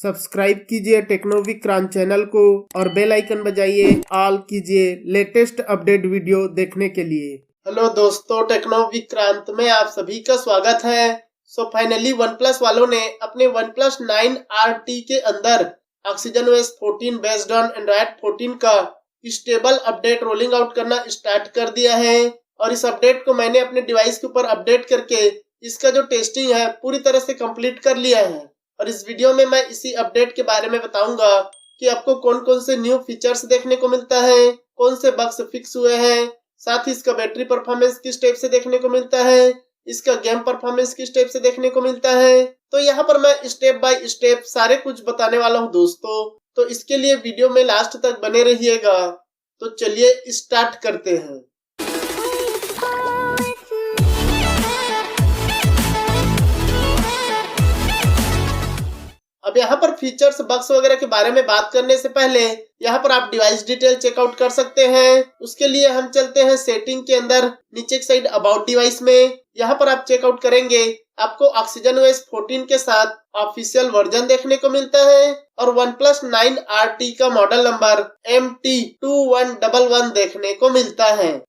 Subscribe कीजिए टेक्नोविक्रांत channel को और बेल आइकन बजाइए ऑल कीजिए लेटेस्ट अपडेट वीडियो देखने के लिए। हेलो दोस्तों, टेक्नोविक्रांत में आप सभी का स्वागत है। फाइनली वन प्लस वालों ने अपने वन प्लस 9RT के अंदर oxygen OS 14 based on Android 14 का स्टेबल अपडेट रोलिंग आउट करना स्टार्ट कर दिया है। और इस अपडेट को मैंने अपने डिवाइस के ऊपर अपडेट करके इसका जो टेस्टिंग है पूरी तरह से कंप्लीट कर लिया है। और इस वीडियो में मैं इसी अपडेट के बारे में बताऊंगा कि आपको कौन कौन से न्यू फीचर्स देखने को मिलता है, कौन से बग्स फिक्स हुए हैं, साथ ही इसका बैटरी परफॉर्मेंस किस टाइप से देखने को मिलता है, इसका गेम परफॉर्मेंस किस टाइप से देखने को मिलता है। तो यहाँ पर मैं स्टेप बाय स्टेप सारे कुछ बताने वाला हूँ दोस्तों, तो इसके लिए वीडियो में लास्ट तक बने रहिएगा। तो चलिए स्टार्ट करते हैं। अब यहाँ पर फीचर्स बग्स वगैरह के बारे में बात करने से पहले यहाँ पर आप डिवाइस डिटेल चेकआउट कर सकते हैं। उसके लिए हम चलते हैं सेटिंग के अंदर, नीचे की साइड अबाउट डिवाइस में। यहाँ पर आप चेकआउट करेंगे, आपको ऑक्सीजन OS 14 के साथ ऑफिशियल वर्जन देखने को मिलता है और वन प्लस 9RT का मॉडल नंबर MT2111 देखने को मिलता है।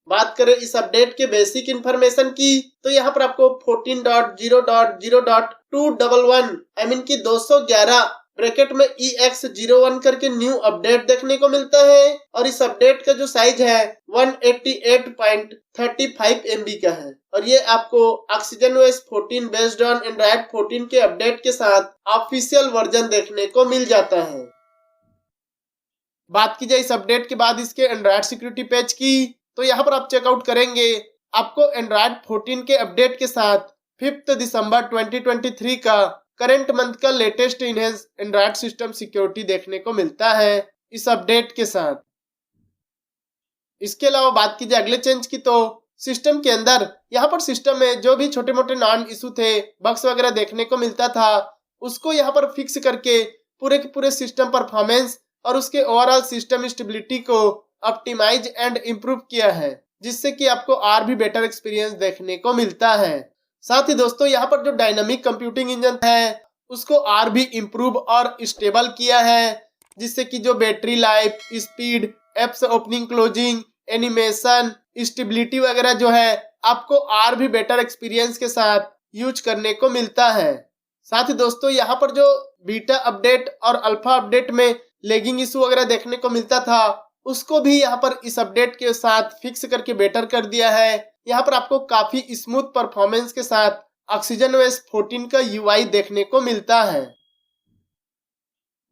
बात करें इस अपडेट के बेसिक इंफॉर्मेशन की, तो यहाँ पर आपको 14.0.0.211 की 211 ब्रैकेट में EX01 करके न्यू अपडेट देखने को मिलता है। और इस अपडेट का जो साइज है 188.35 MB का है। और ये आपको oxygen OS 14 based on Android 14 के अपडेट के साथ ऑफिशियल वर्जन देखने को मिल जाता है। बात की जाए इस अपडेट के बाद इसके एंड्रॉइड सिक्योरिटी पैच की, तो यहाँ पर आप चेकआउट करेंगे, आपको एंड्रॉइड 14 के अपडेट के साथ 5 दिसंबर 2023 का करंट मंथ का latest enhance Android system security देखने को मिलता है इस अपडेट के साथ। इसके अलावा बात की जाए अगले चेंज की, तो सिस्टम के अंदर यहाँ पर सिस्टम में जो भी छोटे मोटे नॉन इशू थे, बग्स वगैरह देखने को मिलता था, उसको यहाँ पर फिक्स करके पूरे के पूरे सिस्टम परफॉर्मेंस और उसके ओवरऑल सिस्टम स्टेबिलिटी को ऑप्टिमाइज एंड इम्प्रूव किया है, जिससे कि आपको और भी बेटर एक्सपीरियंस देखने को मिलता है। साथ ही दोस्तों यहाँ पर जो डायनामिक कंप्यूटिंग इंजन है उसको और भी इम्प्रूव और स्टेबल किया है, जिससे कि जो battery life, speed, apps opening closing, animation, stability वगैरह जो है आपको और भी बेटर एक्सपीरियंस के साथ यूज करने को मिलता है। साथ ही दोस्तों यहाँ पर जो बीटा अपडेट और अल्फा अपडेट में लैगिंग इशू वगैरह देखने को मिलता था, उसको भी यहाँ पर इस अपडेट के साथ फिक्स करके बेटर कर दिया है। यहाँ पर आपको काफी स्मूथ परफॉर्मेंस के साथ ऑक्सीजन OS 14 का UI देखने को मिलता है।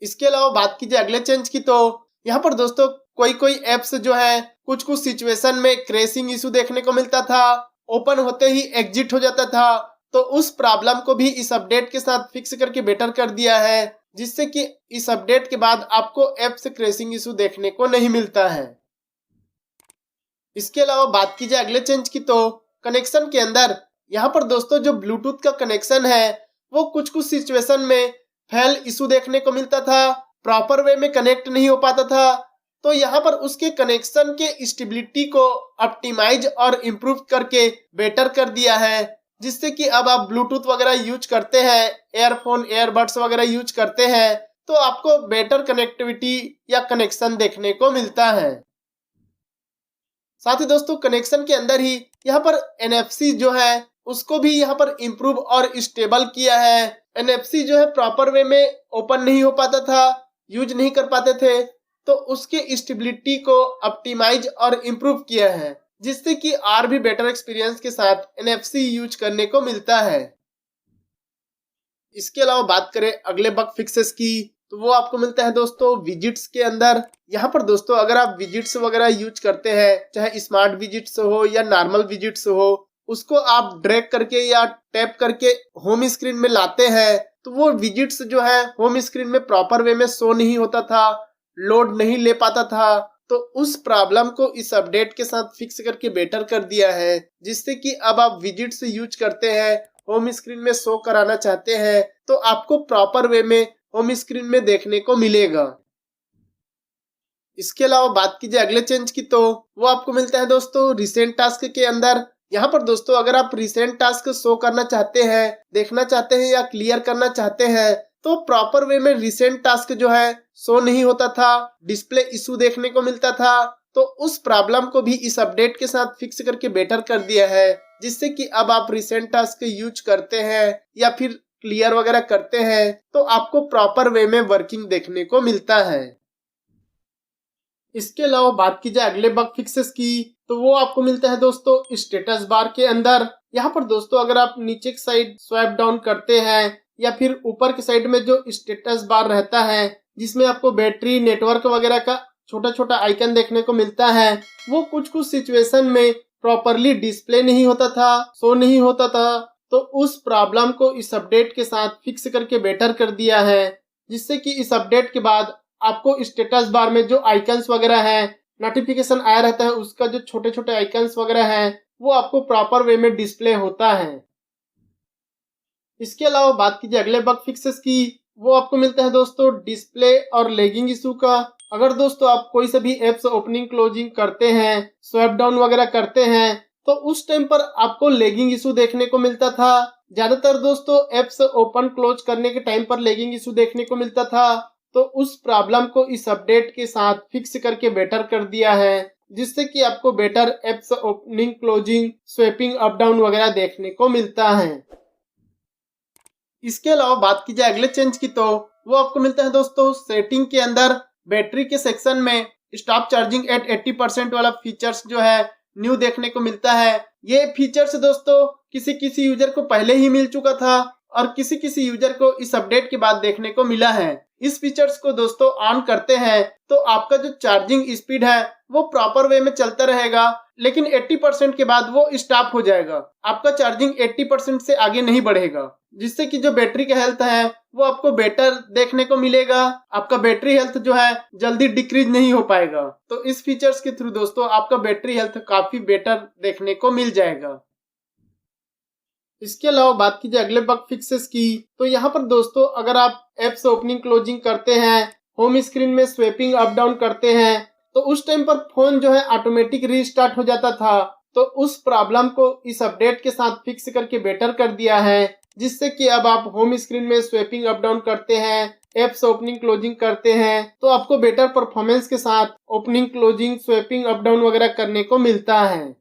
इसके अलावा बात कीजिए अगले चेंज की, तो यहाँ पर दोस्तों कोई एप्स जो है कुछ सिचुएशन में क्रैशिंग इशू देखने को मिलता था, ओपन होते ही एग्जिट हो जाता था, तो उस प्रॉब्लम को भी इस अपडेट के साथ फिक्स करके बेटर कर दिया है, जिससे कि इस अपडेट के बाद आपको ऐप से क्रैशिंग इशू देखने को नहीं मिलता है। इसके अलावा बात की जाए अगले चेंज की, तो कनेक्शन के अंदर यहाँ पर दोस्तों जो ब्लूटूथ का कनेक्शन है वो कुछ सिचुएशन में फेल इशू देखने को मिलता था, प्रॉपर वे में कनेक्ट नहीं हो पाता था। तो यहाँ पर उसके कनेक्शन के स्टेबिलिटी को ऑप्टिमाइज और इम्प्रूव करके बेटर कर दिया है, जिससे कि अब आप ब्लूटूथ वगैरह यूज करते हैं, एयरफोन, एयरबड्स वगैरह यूज करते हैं, तो आपको बेटर कनेक्टिविटी या कनेक्शन देखने को मिलता है। साथ ही दोस्तों कनेक्शन के अंदर ही यहाँ पर NFC जो है उसको भी यहाँ पर इम्प्रूव और स्टेबल किया है। NFC जो है प्रॉपर वे में ओपन नहीं हो पाता था, यूज नहीं कर पाते थे, तो उसके स्टेबिलिटी को ऑप्टिमाइज और इम्प्रूव किया है, जिससे कि और भी बेटर एक्सपीरियंस के साथ NFC यूज करने को मिलता है। इसके अलावा बात करें अगले बग फिक्सेस की, तो वो आपको मिलता है दोस्तों विजिट्स के अंदर। यहाँ पर दोस्तों अगर आप विजिट्स वगैरह यूज करते हैं, चाहे स्मार्ट विजिट्स हो या नॉर्मल विजिट्स हो, उसको आप ड्रैग करके या टैप करके होम स्क्रीन में लाते हैं, तो वो विजिट्स जो है होम स्क्रीन में प्रॉपर वे में शो नहीं होता था, लोड नहीं ले पाता था। तो उस प्रॉब्लम को इस अपडेट के साथ फिक्स करके बेटर कर दिया है, जिससे कि अब आप विजिट्स यूज करते हैं, होम स्क्रीन में शो कराना चाहते हैं, तो आपको प्रॉपर वे में होम स्क्रीन में देखने को मिलेगा। इसके अलावा बात कीजिए अगले चेंज की, तो वो आपको मिलता है दोस्तों रिसेंट टास्क के अंदर। यहाँ पर दोस्तों अगर आप रिसेंट टास्क शो करना चाहते हैं, देखना चाहते हैं या क्लियर करना चाहते हैं, तो प्रॉपर वे में रिसेंट टास्क जो है शो नहीं होता था, डिस्प्ले इशू देखने को मिलता था। तो उस प्रॉब्लम को भी इस अपडेट के साथ फिक्स करके बेटर कर दिया है, जिससे कि अब आप रिसेंट टास्क यूज करते हैं या फिर क्लियर वगैरह करते हैं तो आपको प्रॉपर वे में वर्किंग देखने को मिलता है। इसके अलावा बात की जाए अगले बग फिक्सेस की, तो वो आपको मिलता है दोस्तों स्टेटस बार के अंदर। यहाँ पर दोस्तों अगर आप नीचे की साइड स्वाइप डाउन करते हैं या फिर ऊपर की साइड में जो स्टेटस बार रहता है जिसमें आपको बैटरी, नेटवर्क वगैरह का छोटा छोटा आइकन देखने को मिलता है, वो कुछ कुछ सिचुएशन में प्रॉपरली डिस्प्ले नहीं होता था, शो नहीं होता था। तो उस प्रॉब्लम को इस अपडेट के साथ फिक्स करके बेटर कर दिया है, जिससे कि इस अपडेट के बाद आपको स्टेटस बार में जो आइकन्स वगैरह हैं, नोटिफिकेशन आया रहता है, उसका जो छोटे छोटे आइकन्स वगैरह हैं वो आपको प्रॉपर वे में डिस्प्ले होता है। इसके अलावा बात कीजिए अगले बग फिक्सेस की, वो आपको मिलता है दोस्तों डिस्प्ले और लैगिंग इशू का। अगर दोस्तों आप कोई से भी एप्स ओपनिंग क्लोजिंग करते हैं, स्वाइप डाउन वगैरह करते हैं, तो उस टाइम पर आपको लैगिंग इशू देखने को मिलता था। ज्यादातर दोस्तों एप्स ओपन क्लोज करने के टाइम पर लैगिंग इशू देखने को मिलता था। तो उस प्रॉब्लम को इस अपडेट के साथ फिक्स करके बेटर कर दिया है, जिससे कि आपको better apps opening closing, swapping up down वगैरह देखने को मिलता है। इसके अलावा बात की जाए अगले चेंज की, तो वो आपको मिलता है दोस्तों सेटिंग के अंदर बैटरी के सेक्शन में स्टॉप चार्जिंग एट 80% वाला फीचर्स जो है न्यू देखने को मिलता है। ये फीचर्स दोस्तों किसी किसी यूजर को पहले ही मिल चुका था और किसी किसी यूजर को इस अपडेट के बाद देखने को मिला है। इस फीचर्स को दोस्तों ऑन करते हैं तो आपका जो चार्जिंग स्पीड है वो प्रॉपर वे में चलता रहेगा, लेकिन 80% के बाद वो स्टॉप हो जाएगा। आपका चार्जिंग 80% से आगे नहीं बढ़ेगा, जिससे कि जो बैटरी का हेल्थ है वो आपको बेटर देखने को मिलेगा। आपका बैटरी हेल्थ जो है जल्दी डिक्रीज नहीं हो पाएगा। तो इस फीचर्स के थ्रू दोस्तों आपका बैटरी हेल्थ काफी बेटर देखने को मिल जाएगा। इसके अलावा बात कीजिए अगले बग फिक्सेस की, तो यहाँ पर दोस्तों अगर आप एप्स ओपनिंग क्लोजिंग करते हैं, होम स्क्रीन में स्वैपिंग अप डाउन करते हैं, तो उस टाइम पर फोन जो है ऑटोमेटिक रीस्टार्ट हो जाता था। तो उस प्रॉब्लम को इस अपडेट के साथ फिक्स करके बेटर कर दिया है, जिससे कि अब आप होम स्क्रीन में स्वैपिंग अप डाउन करते हैं, एप्स ओपनिंग क्लोजिंग करते हैं, तो आपको बेटर परफॉर्मेंस के साथ opening closing, swapping up down वगैरह करने को मिलता है।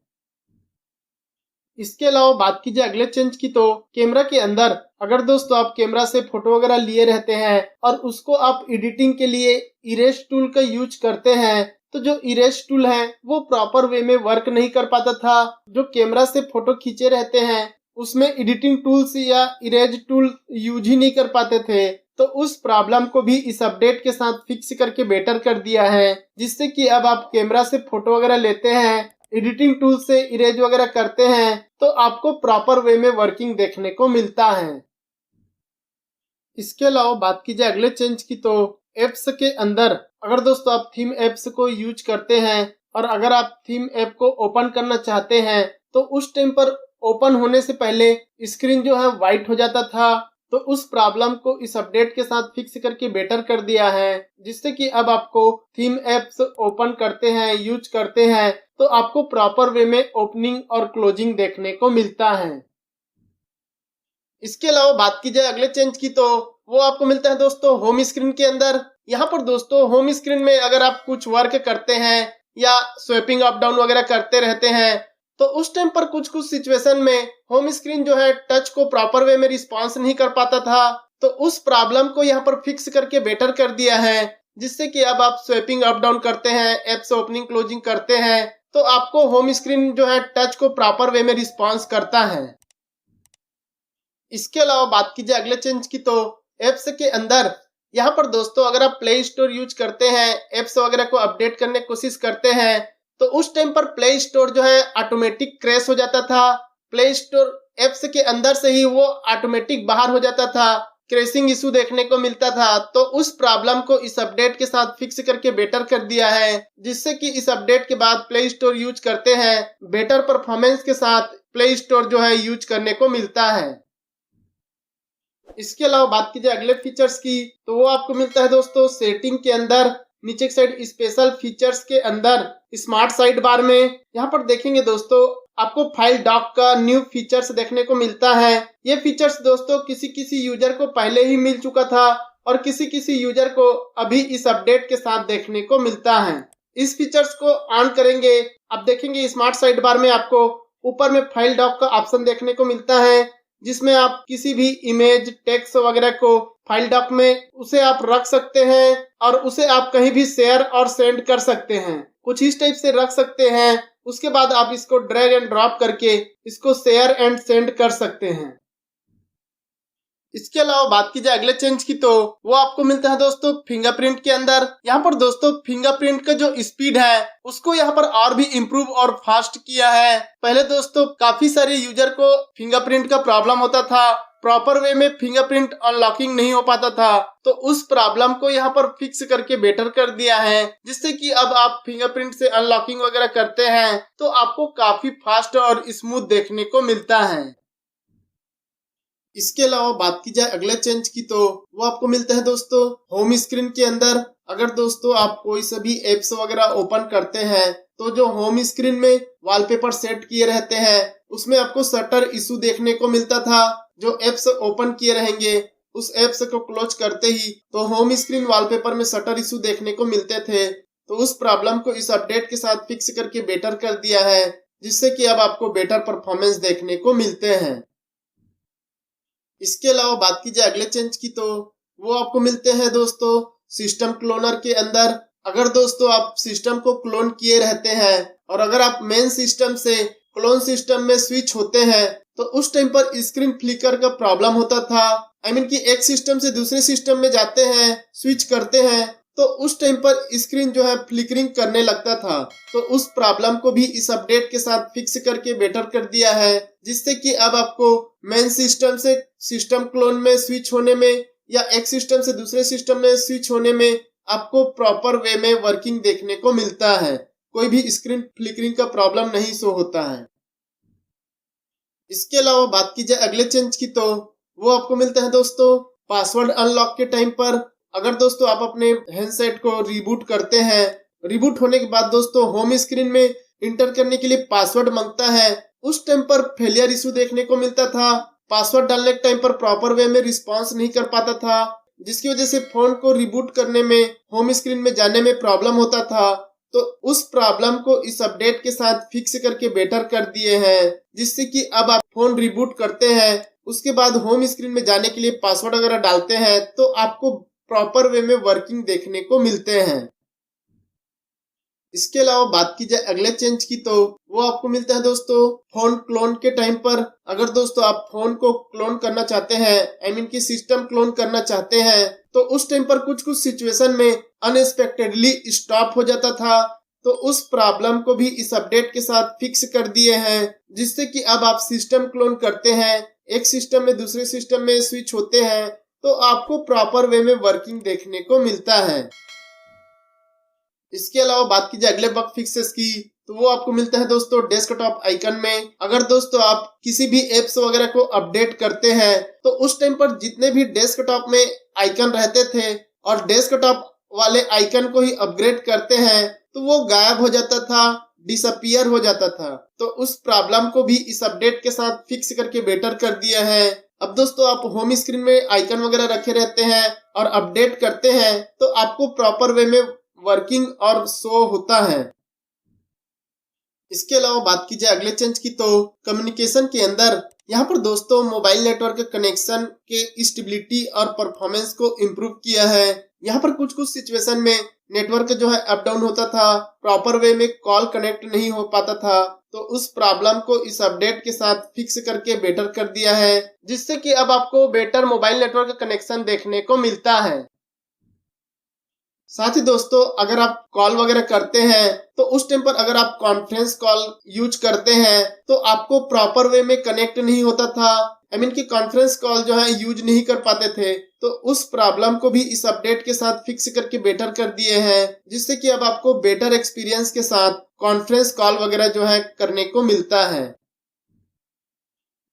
इसके अलावा बात कीजिए अगले चेंज की, तो कैमरा के अंदर अगर दोस्तों आप कैमरा से फोटो वगैरह लिए रहते हैं और उसको आप एडिटिंग के लिए इरेज टूल का यूज करते हैं, तो जो इरेज टूल है वो प्रॉपर वे में वर्क नहीं कर पाता था। जो कैमरा से फोटो खींचे रहते हैं उसमें एडिटिंग टूल्स या इरेज टूल यूज ही नहीं कर पाते थे। तो उस प्रॉब्लम को भी इस अपडेट के साथ फिक्स करके बेटर कर दिया है, जिससे कि अब आप कैमरा से फोटो वगैरह लेते हैं, एडिटिंग टूल से इरेज वगैरह करते हैं, तो आपको प्रॉपर वे में वर्किंग देखने को मिलता है। इसके अलावा बात की जाए अगले चेंज की, तो एप्स के अंदर अगर दोस्तों आप थीम एप्स को यूज करते हैं और अगर आप थीम ऐप को ओपन करना चाहते हैं, तो उस टाइम पर ओपन होने से पहले स्क्रीन जो है व्हाइट हो जाता था। तो उस प्रॉब्लम को इस अपडेट के साथ फिक्स करके बेटर कर दिया है, जिससे कि अब आपको थीम एप्स ओपन करते हैं, यूज करते हैं, तो आपको प्रॉपर वे में ओपनिंग और क्लोजिंग देखने को मिलता है। इसके अलावा बात की जाए अगले चेंज की, तो वो आपको मिलता है दोस्तों होम स्क्रीन के अंदर। यहाँ पर दोस्तों होम स्क्रीन में अगर आप कुछ वर्क करते हैं या स्वैपिंग अप डाउन वगैरह करते रहते हैं, तो उस टाइम पर कुछ कुछ सिचुएशन में होम स्क्रीन जो है टच को प्रॉपर वे में रिस्पॉन्स नहीं कर पाता था। तो उस प्रॉब्लम को यहाँ पर फिक्स करके बेटर कर दिया है, जिससे कि अब आप स्वैपिंग अप डाउन करते हैं, एप्स ओपनिंग क्लोजिंग करते हैं, तो आपको होम स्क्रीन जो है टच को प्रॉपर वे में रिस्पॉन्स करता है। इसके अलावा बात की जाए अगले चेंज की, तो एप्स के अंदर यहाँ पर दोस्तों अगर आप प्ले स्टोर यूज करते हैं, एप्स वगैरह को अपडेट करने की कोशिश करते हैं, तो उस टाइम पर प्ले स्टोर जो है ऑटोमेटिक क्रैश हो जाता था। प्ले स्टोर एप्स के अंदर से ही वो ऑटोमेटिक बाहर हो जाता था, क्रैशिंग इशू देखने को मिलता था। तो उस प्रॉब्लम को इस अपडेट के साथ फिक्स करके बेटर कर दिया है, जिससे कि इस अपडेट के बाद प्ले स्टोर यूज करते हैं, बेटर परफॉर्मेंस के साथ प्ले स्टोर जो है यूज करने को मिलता है। इसके अलावा बात की जाए अगले फीचर्स की, तो वो आपको मिलता है दोस्तों सेटिंग के अंदर नीचे की साइड स्पेशल फीचर्स के अंदर स्मार्ट साइड बार में। यहाँ पर देखेंगे दोस्तों आपको फाइल डॉक का न्यू फीचर्स देखने को मिलता है। ये फीचर्स दोस्तों किसी किसी यूजर को पहले ही मिल चुका था और किसी किसी यूजर को अभी इस अपडेट के साथ देखने को मिलता है। इस फीचर्स को ऑन करेंगे, आप देखेंगे स्मार्ट साइड बार में आपको ऊपर में फाइल डॉक का ऑप्शन देखने को मिलता है, जिसमें आप किसी भी इमेज, टेक्स्ट वगैरह को फाइल डॉक में उसे आप रख सकते हैं और उसे आप कहीं भी शेयर और सेंड कर सकते हैं। कुछ इस टाइप से रख सकते हैं। उसके बाद आप इसको ड्रैग एंड ड्रॉप करके इसको शेयर एंड सेंड कर सकते हैं। इसके अलावा बात की जाए अगले चेंज की, तो वो आपको मिलता है दोस्तों फिंगरप्रिंट के अंदर। यहाँ पर दोस्तों फिंगरप्रिंट का जो स्पीड है उसको यहाँ पर और भी इम्प्रूव और फास्ट किया है। पहले दोस्तों काफी सारे यूजर को फिंगरप्रिंट का प्रॉब्लम होता था, प्रॉपर वे में फिंगरप्रिंट अनलॉकिंग नहीं हो पाता था, तो उस प्रॉब्लम को यहाँ पर फिक्स करके बेटर कर दिया है, जिससे कि अब आप फिंगरप्रिंट से अनलॉकिंग वगैरह करते हैं तो आपको काफी फास्ट और स्मूथ देखने को मिलता है। इसके अलावा बात की जाए अगले चेंज की, तो वो आपको मिलता है दोस्तों होम स्क्रीन के अंदर। अगर दोस्तों आप कोई सभी एप्स वगैरह ओपन करते हैं तो जो होम स्क्रीन में वॉलपेपर सेट किए रहते हैं उसमें आपको शटर इशू देखने को मिलता था। जो एप्स ओपन किए रहेंगे उस एप्स को क्लोज करते ही तो होम स्क्रीन वॉलपेपर में शटर इशू देखने को मिलते थे, तो उस प्रॉब्लम को इस अपडेट के साथ फिक्स करके बेटर कर दिया है, जिससे कि अब आपको बेटर परफॉर्मेंस देखने को मिलते हैं। इसके अलावा बात की जाए अगले चेंज की, तो वो आपको मिलते हैं दोस्तों सिस्टम क्लोनर के अंदर। अगर दोस्तों आप सिस्टम को क्लोन किए रहते हैं और अगर आप मेन सिस्टम से क्लोन सिस्टम में स्विच होते हैं तो उस टाइम पर स्क्रीन फ्लिकर का प्रॉब्लम होता था। कि एक सिस्टम से दूसरे सिस्टम में जाते हैं, स्विच करते हैं तो उस टाइम पर स्क्रीन जो है फ्लिकरिंग करने लगता था, तो उस प्रॉब्लम को भी इस अपडेट के साथ फिक्स करके बेटर कर दिया है, जिससे कि अब आपको मेन सिस्टम से सिस्टम क्लोन में स्विच होने में या एक सिस्टम से दूसरे सिस्टम में स्विच होने में आपको प्रॉपर वे में वर्किंग देखने को मिलता है। कोई भी स्क्रीन फ्लिकरिंग का प्रॉब्लम नहीं शो होता है। इसके अलावा बात की जाए अगले चेंज की, तो वो आपको मिलता है दोस्तों पासवर्ड अनलॉक के टाइम पर। अगर दोस्तों आप अपने हैंडसेट को रिबूट करते हैं, रिबूट होने के बाद दोस्तों होम स्क्रीन में इंटर करने के लिए पासवर्ड मांगता है, उस टाइम पर फेलियर इशू देखने को मिलता था। पासवर्ड डालने के टाइम पर प्रॉपर वे में रिस्पॉन्स नहीं कर पाता था, जिसकी वजह से फोन को रिबूट करने में, होम स्क्रीन में जाने में प्रॉब्लम होता था। तो उस प्रॉब्लम को इस अपडेट के साथ फिक्स करके बेटर कर दिए हैं, जिससे कि अब आप फोन रिबूट करते हैं, उसके बाद होम स्क्रीन में जाने के लिए पासवर्ड वगैरह डालते हैं तो आपको प्रॉपर वे में वर्किंग देखने को मिलते हैं। इसके अलावा बात की जाए अगले चेंज की, तो वो आपको मिलता है दोस्तों फोन क्लोन के टाइम पर। अगर दोस्तों आप फोन को क्लोन करना चाहते हैं, कि सिस्टम क्लोन करना चाहते हैं, तो उस टाइम पर कुछ कुछ सिचुएशन में अनएक्सपेक्टेडली स्टॉप हो जाता था, तो उस प्रॉब्लम को भी इस अपडेट के साथ फिक्स कर दिए हैं, जिससे कि अब आप सिस्टम क्लोन करते हैं, एक सिस्टम में दूसरे सिस्टम में स्विच होते हैं तो आपको प्रॉपर वे में वर्किंग देखने को मिलता है। इसके अलावा बात की जाए अगले बग फिक्सेस की, तो वो आपको मिलता है दोस्तों डेस्कटॉप आइकन में। अगर दोस्तों आप किसी भी एप्स वगैरह को अपडेट करते हैं तो उस टाइम पर जितने भी डेस्कटॉप में आइकन रहते थे और डेस्कटॉप वाले आइकन को ही अपग्रेड करते हैं तो वो गायब हो जाता था, डिसअपियर हो जाता था। तो उस प्रॉब्लम को भी इस अपडेट के साथ फिक्स करके बेटर कर दिया है। अब दोस्तों आप होम स्क्रीन में आइकन वगैरह रखे रहते हैं और अपडेट करते हैं तो आपको प्रॉपर वे में वर्किंग और शो होता है। इसके अलावा बात की जाए अगले चेंज की, तो कम्युनिकेशन के अंदर यहाँ पर दोस्तों मोबाइल नेटवर्क कनेक्शन के स्टेबिलिटी और परफॉर्मेंस को इम्प्रूव किया है। यहाँ पर कुछ कुछ सिचुएशन में नेटवर्क जो है अप डाउन होता था, प्रॉपर वे में कॉल कनेक्ट नहीं हो पाता था, तो उस प्रॉब्लम को इस अपडेट के साथ फिक्स करके बेटर कर दिया है, जिससे कि अब आपको बेटर मोबाइल नेटवर्क कनेक्शन देखने को मिलता है। साथ ही दोस्तों अगर आप कॉल वगैरह करते हैं तो उस टाइम पर अगर आप कॉन्फ्रेंस कॉल यूज करते हैं तो आपको प्रॉपर वे में कनेक्ट नहीं होता था, कि कॉन्फ्रेंस कॉल जो है यूज नहीं कर पाते थे, तो उस प्रॉब्लम को भी इस अपडेट के साथ फिक्स करके बेटर कर दिए हैं, जिससे कि अब आपको बेटर एक्सपीरियंस के साथ कॉन्फ्रेंस कॉल वगैरह जो है करने को मिलता है।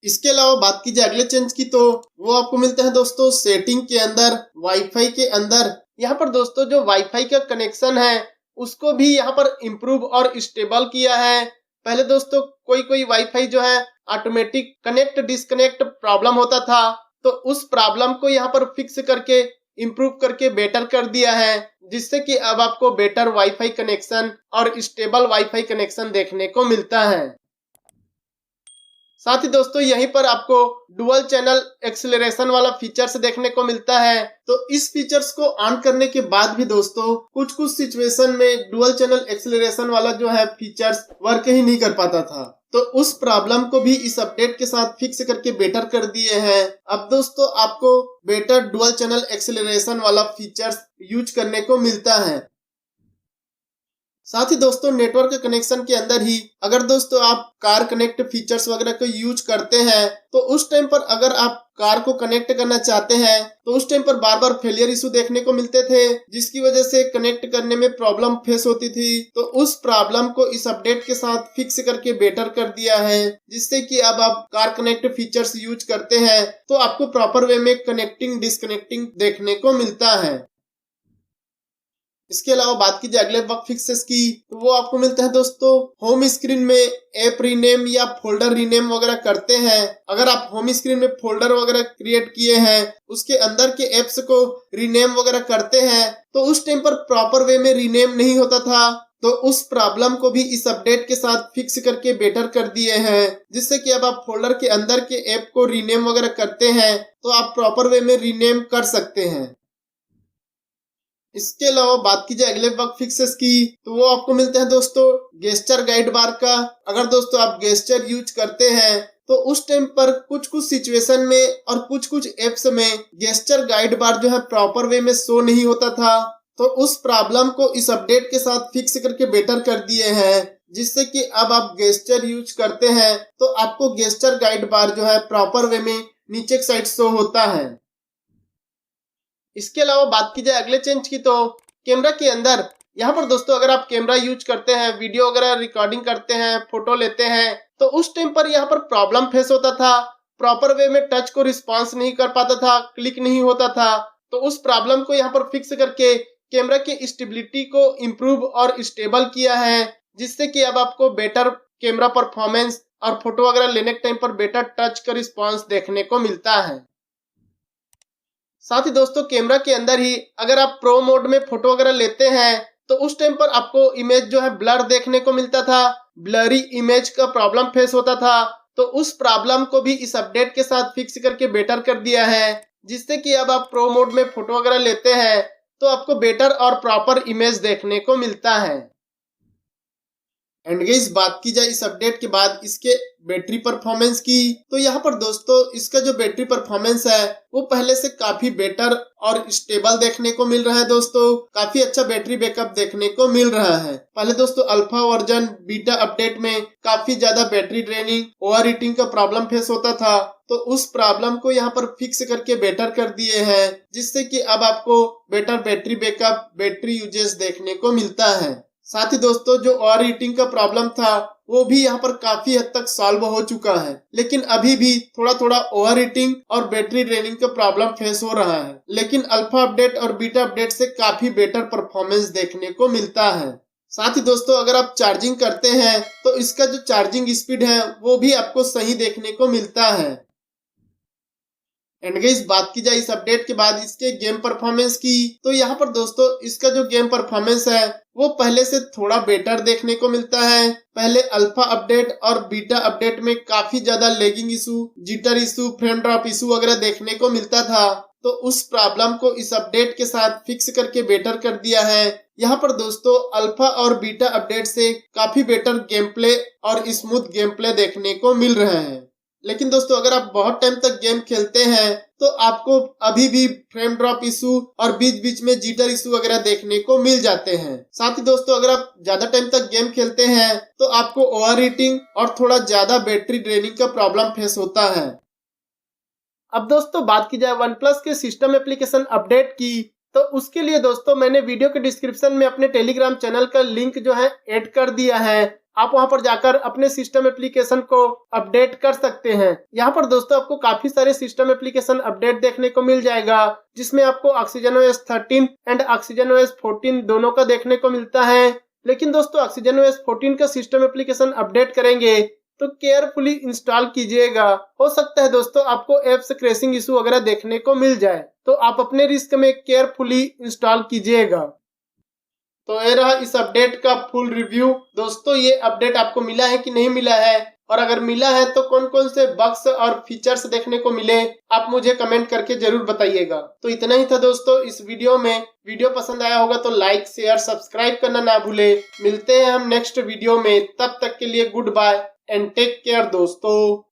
इसके अलावा बात की जाए अगले चेंज की, तो वो आपको मिलता है दोस्तों सेटिंग के अंदर, वाईफाई के अंदर। यहाँ पर दोस्तों जो वाईफाई का कनेक्शन है उसको भी यहाँ पर इम्प्रूव और स्टेबल किया है। पहले दोस्तों कोई कोई वाईफाई जो है ऑटोमेटिक कनेक्ट डिस्कनेक्ट प्रॉब्लम होता था, तो उस प्रॉब्लम को यहाँ पर फिक्स करके इम्प्रूव करके बेटर कर दिया है, जिससे कि अब आपको बेटर वाईफाई कनेक्शन और स्टेबल वाईफाई कनेक्शन देखने को मिलता है। साथ ही दोस्तों यहीं पर आपको डुअल चैनल एक्सेलरेशन वाला फीचर्स देखने को मिलता है। तो इस फीचर्स को ऑन करने के बाद भी दोस्तों कुछ कुछ सिचुएशन में डुअल चैनल एक्सेलरेशन वाला जो है फीचर्स वर्क ही नहीं कर पाता था, तो उस प्रॉब्लम को भी इस अपडेट के साथ फिक्स करके बेटर कर दिए हैं। अब दोस्तों आपको बेटर डुअल चैनल एक्सेलरेशन वाला फीचर्स यूज करने को मिलता है। साथ ही दोस्तों नेटवर्क कनेक्शन के अंदर ही अगर दोस्तों आप कार कनेक्ट फीचर्स वगैरह को यूज करते हैं, तो उस टाइम पर अगर आप कार को कनेक्ट करना चाहते हैं तो उस टाइम पर बार बार फेलियर इशू देखने को मिलते थे, जिसकी वजह से कनेक्ट करने में प्रॉब्लम फेस होती थी। तो उस प्रॉब्लम को इस अपडेट के साथ फिक्स करके बेटर कर दिया है, जिससे कि अब आप कार कनेक्ट फीचर्स यूज करते हैं तो आपको प्रॉपर वे में कनेक्टिंग डिस्कनेक्टिंग देखने को मिलता है। इसके अलावा बात कीजिए अगले बग फिक्सेस की, तो वो आपको मिलता है दोस्तों होम स्क्रीन में ऐप रीनेम या फोल्डर रीनेम वगैरह करते हैं। अगर आप होम स्क्रीन में फोल्डर वगैरह क्रिएट किए हैं, उसके अंदर के एप्स को रीनेम वगैरह करते हैं, तो उस टाइम पर प्रॉपर वे में रीनेम नहीं होता था, तो उस प्रॉब्लम को भी इस अपडेट के साथ फिक्स करके बेटर कर दिए हैं, जिससे कि अब आप फोल्डर के अंदर के ऐप को रीनेम वगैरह करते हैं तो आप प्रॉपर वे में रीनेम कर सकते हैं। इसके अलावा बात कीजिए अगले बग फिक्सेस की, तो वो आपको मिलते हैं दोस्तों गेस्चर गाइड बार का। अगर दोस्तों आप गेस्चर यूज करते हैं तो उस टाइम पर कुछ कुछ सिचुएशन में और कुछ कुछ एप्स में गेस्चर गाइड बार जो है प्रॉपर वे में शो नहीं होता था, तो उस प्रॉब्लम को इस अपडेट के साथ फिक्स करके बेटर कर दिए हैं, जिससे कि अब आप गेस्चर यूज करते हैं तो आपको गेस्चर गाइड बार जो है प्रॉपर वे में नीचे की साइड शो होता है। इसके अलावा बात की जाए अगले चेंज की, तो कैमरा के अंदर यहाँ पर दोस्तों अगर आप कैमरा यूज करते हैं, वीडियो वगैरह रिकॉर्डिंग करते हैं, फोटो लेते हैं, तो उस टाइम पर यहाँ पर प्रॉब्लम फेस होता था, प्रॉपर वे में टच को रिस्पांस नहीं कर पाता था, क्लिक नहीं होता था। तो उस प्रॉब्लम को यहाँ पर फिक्स करके कैमरा की स्टेबिलिटी को इम्प्रूव और स्टेबल किया है, जिससे कि अब आपको बेटर कैमरा परफॉर्मेंस और फोटो वगैरह लेने के टाइम पर बेटर टच का रिस्पांस देखने को मिलता है। साथ ही दोस्तों कैमरा के अंदर ही अगर आप प्रो मोड में फोटो वगैरह लेते हैं तो उस टाइम पर आपको इमेज जो है ब्लर देखने को मिलता था, ब्लरी इमेज का प्रॉब्लम फेस होता था, तो उस प्रॉब्लम को भी इस अपडेट के साथ फिक्स करके बेटर कर दिया है, जिससे कि अब आप प्रो मोड में फोटो वगैरह लेते हैं तो आपको बेटर और प्रॉपर इमेज देखने को मिलता है। एंड गाइस बात की जाए इस अपडेट के बाद इसके बैटरी परफॉर्मेंस की, तो यहाँ पर दोस्तों इसका जो बैटरी परफॉर्मेंस है वो पहले से काफी बेटर और स्टेबल देखने को मिल रहा है। दोस्तों काफी अच्छा बैटरी बैकअप देखने को मिल रहा है। पहले दोस्तों अल्फा वर्जन बीटा अपडेट में काफी ज्यादा बैटरी ड्रेनिंग ओवर हीटिंग का प्रॉब्लम फेस होता था, तो उस प्रॉब्लम को यहाँ पर फिक्स करके बेटर कर दिए हैं, जिससे कि अब आपको better battery backup battery uses देखने को मिलता है। साथ ही दोस्तों जो ओवर हीटिंग का प्रॉब्लम था वो भी यहाँ पर काफी हद तक सॉल्व हो चुका है, लेकिन अभी भी थोड़ा थोड़ा ओवर हीटिंग और बैटरी ड्रेनिंग का प्रॉब्लम फेस हो रहा है, लेकिन अल्फा अपडेट और बीटा अपडेट से काफी बेटर परफॉर्मेंस देखने को मिलता है। साथ ही दोस्तों अगर आप चार्जिंग करते हैं तो इसका जो चार्जिंग स्पीड है वो भी आपको सही देखने को मिलता है। एंड गाइस बात की जाए इस अपडेट के बाद इसके गेम परफॉर्मेंस की, तो यहाँ पर दोस्तों इसका जो गेम परफॉर्मेंस है वो पहले से थोड़ा बेटर देखने को मिलता है। पहले अल्फा अपडेट और बीटा अपडेट में काफी ज्यादा lagging issue, jitter issue, frame drop issue वगैरह देखने को मिलता था, तो उस प्रॉब्लम को इस अपडेट के साथ फिक्स करके बेटर कर दिया है। यहाँ पर दोस्तों अल्फा और बीटा अपडेट से काफी बेटर गेम प्ले और स्मूथ गेम प्ले देखने को मिल रहे हैं। लेकिन दोस्तों अगर आप बहुत टाइम तक गेम खेलते हैं तो आपको अभी भी फ्रेम ड्रॉप इशू और बीच बीच में जिटर इशू वगैरह देखने को मिल जाते हैं। साथ ही दोस्तों अगर आप ज्यादा टाइम तक गेम खेलते हैं तो आपको ओवर हीटिंग और थोड़ा ज्यादा बैटरी ड्रेनिंग का प्रॉब्लम फेस होता है। अब दोस्तों बात की जाए वन प्लस के सिस्टम एप्लीकेशन अपडेट की, तो उसके लिए दोस्तों मैंने वीडियो के डिस्क्रिप्शन में अपने टेलीग्राम चैनल का लिंक जो है ऐड कर दिया है। आप वहां पर जाकर अपने सिस्टम एप्लीकेशन को अपडेट कर सकते हैं। यहाँ पर दोस्तों आपको काफी सारे सिस्टम एप्लीकेशन अपडेट देखने को मिल जाएगा, जिसमें आपको oxygen OS 13 and oxygen OS 14 दोनों का देखने को मिलता है। लेकिन दोस्तों ऑक्सीजन ओएस 14 का सिस्टम एप्लीकेशन अपडेट करेंगे तो केयरफुली इंस्टॉल कीजिएगा। हो सकता है दोस्तों आपको एप्स क्रैशिंग इशू वगैरह देखने को मिल जाए, तो आप अपने रिस्क में केयरफुली इंस्टॉल कीजिएगा। तो ये रहा इस अपडेट का फुल रिव्यू। दोस्तों ये अपडेट आपको मिला है कि नहीं मिला है, और अगर मिला है तो कौन कौन से बग्स और फीचर्स देखने को मिले, आप मुझे कमेंट करके जरूर बताइएगा। तो इतना ही था दोस्तों इस वीडियो में। वीडियो पसंद आया होगा तो लाइक शेयर सब्सक्राइब करना ना भूले। मिलते हैं हम नेक्स्ट वीडियो में, तब तक के लिए goodbye and take care दोस्तों।